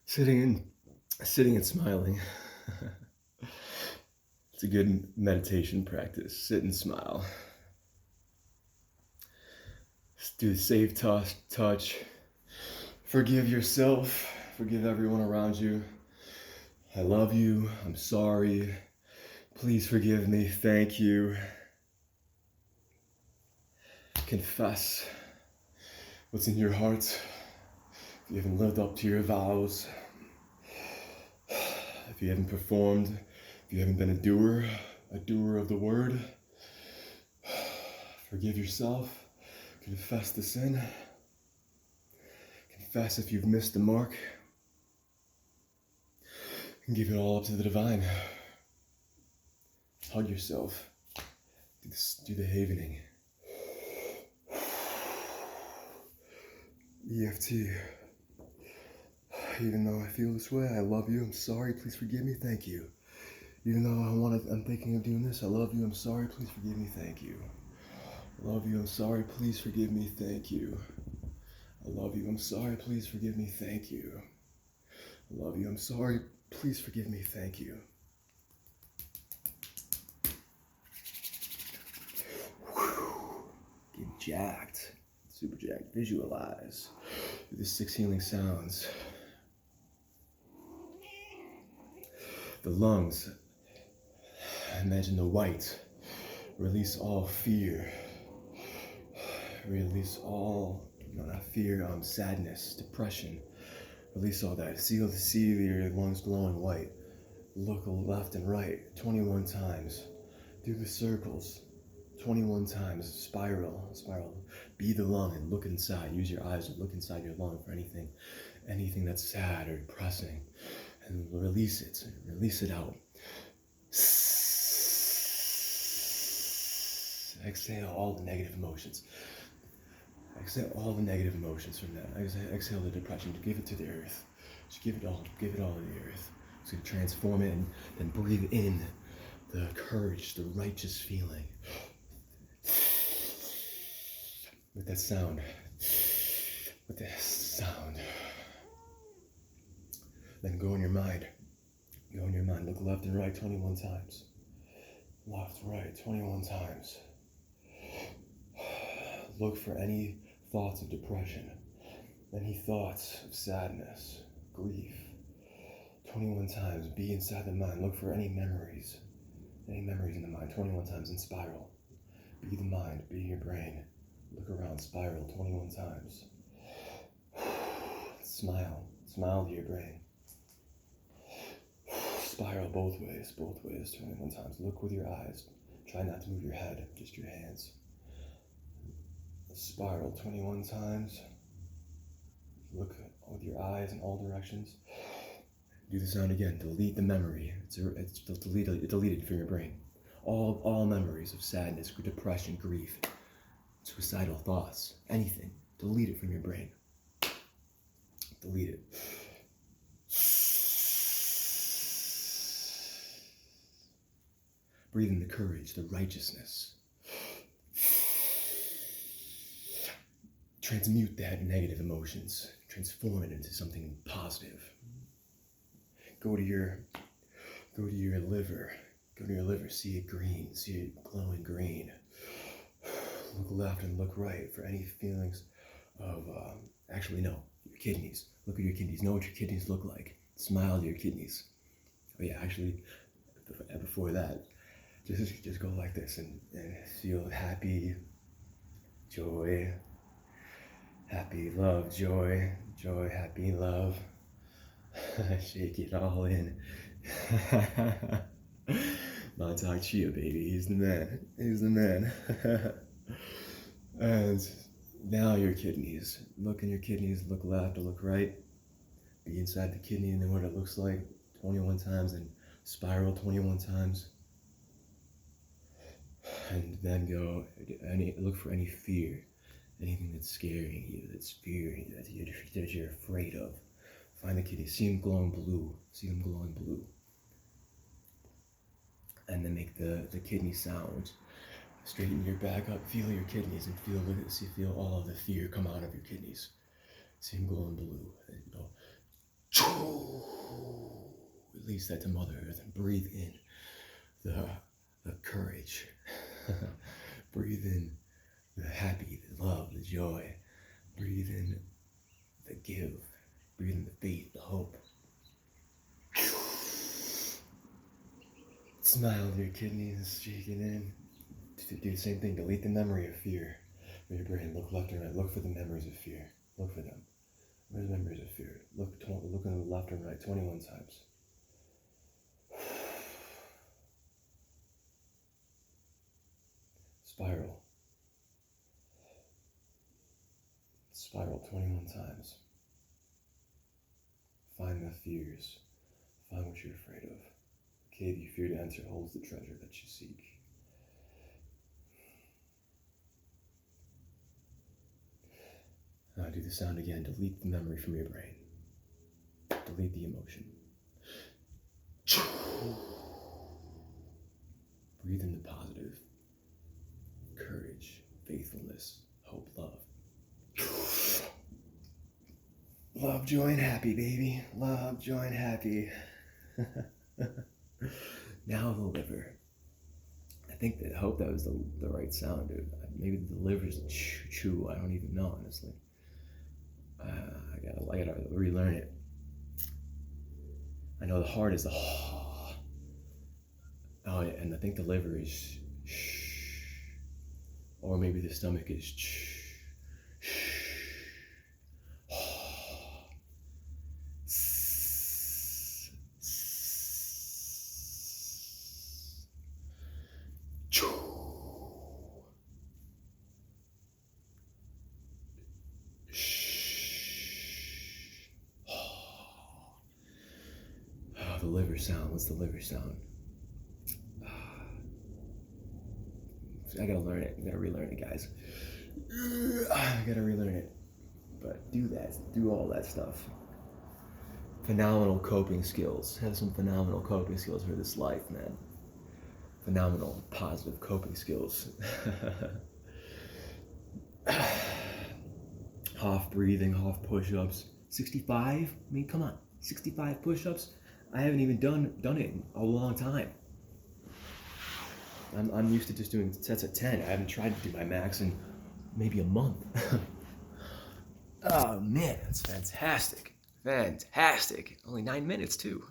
Sitting and smiling. It's a good meditation practice. Sit and smile. Just do the safe touch. Forgive yourself. Forgive everyone around you. I love you. I'm sorry. Please forgive me. Thank you. Confess what's in your heart. If you haven't lived up to your vows, if you haven't performed, if you haven't been a doer of the word, forgive yourself. Confess the sin. Confess if you've missed the mark. And give it all up to the divine. Hug yourself. Do the havening. EFT. Even though I feel this way, I love you. I'm sorry. Please forgive me. Thank you. Even though I'm thinking of doing this, I love you. I'm sorry. Please forgive me. Thank you. I love you. I'm sorry. Please forgive me. Thank you. I love you. I'm sorry. Please forgive me. Thank you. I love you. I'm sorry. Please forgive me. Thank you. Getting jacked. Super jacked. Visualize. Do the 6 healing sounds. The lungs. Imagine the white. Release all fear. Release all, not fear, sadness, depression. Release all that. See your lungs glowing white. Look left and right 21 times. Do the circles 21 times. Spiral. Be the lung and look inside. Use your eyes to look inside your lung for anything that's sad or depressing. And release it. Release it out. Exhale all the negative emotions. Exhale all the negative emotions from that. Exhale the depression. Give it to the earth. Just give it all to the earth. It's going to transform it and then breathe in the courage, the righteous feeling. With that sound. Then go in your mind. Look left and right 21 times. Left, right 21 times. Look for any thoughts of depression, any thoughts of sadness, grief. 21 times. Be inside the mind. Look for any memories in the mind. 21 times in spiral. Be the mind. Be your brain. Look around. Spiral 21 times. Smile to your brain. Spiral both ways 21 times. Look with your eyes. Try not to move your head, just your hands. Spiral 21 times. Look with your eyes in all directions. Do the sound again. Delete the memory. It's deleted from your brain. All memories of sadness, depression, grief, suicidal thoughts, anything. Delete it from your brain. Delete it. Breathe in the courage, the righteousness. Transmute that negative emotions. Transform it into something positive. Go to your liver. See it green. See it glowing green. Look left and look right for any feelings of, your kidneys. Look at your kidneys. Know what your kidneys look like. Smile to your kidneys. Oh yeah, actually, before that, just go like this and feel happy, joy, happy, love, joy, happy, love. Shake it all in. Montauk Chia, baby. He's the man. And now your kidneys. Look in your kidneys. Look left or look right. Be inside the kidney and then what it looks like 21 times and spiral 21 times. And then look for any fear. Anything that's scaring you, that's fearing you, that you're afraid of. Find the kidneys. See them glowing blue. And then make the kidney sound. Straighten your back up. Feel your kidneys and feel all of the fear come out of your kidneys. See them glowing blue. Release that to Mother Earth and breathe in the courage. Breathe in the happy, the love, the joy. Breathe in the give. Breathe in the faith, the hope. Smile to your kidneys, shake it in. Do the same thing. Delete the memory of fear from your brain. Look left and right. Look for the memories of fear. Look for them. Where's the memories of fear? Look on the left and right 21 times. Spiral. Spiral 21 times. Find the fears. Find what you're afraid of. The cave you fear to enter holds the treasure that you seek. Now do the sound again. Delete the memory from your brain. Delete the emotion. Breathe in the positive. Courage, faithfulness, hope, love. Love, joy, and happy, baby. Love, joy, and happy. Now the liver. I hope that was the right sound, dude. Maybe the liver's chew. I don't even know, honestly. I gotta relearn it. I know the heart is the oh yeah, and I think the liver is shh, or maybe the stomach is shh. The liver sound. What's the liver sound? I gotta learn it. I gotta relearn it, guys. I gotta relearn it. But do all that stuff. Phenomenal coping skills. Have some phenomenal coping skills for this life, man. Phenomenal, positive coping skills. Half breathing, half push-ups. 65? I mean, come on. 65 push-ups? I haven't even done it in a long time. I'm used to just doing sets of 10. I haven't tried to do my max in maybe a month. Oh man, that's fantastic. Fantastic. Only 9 minutes too.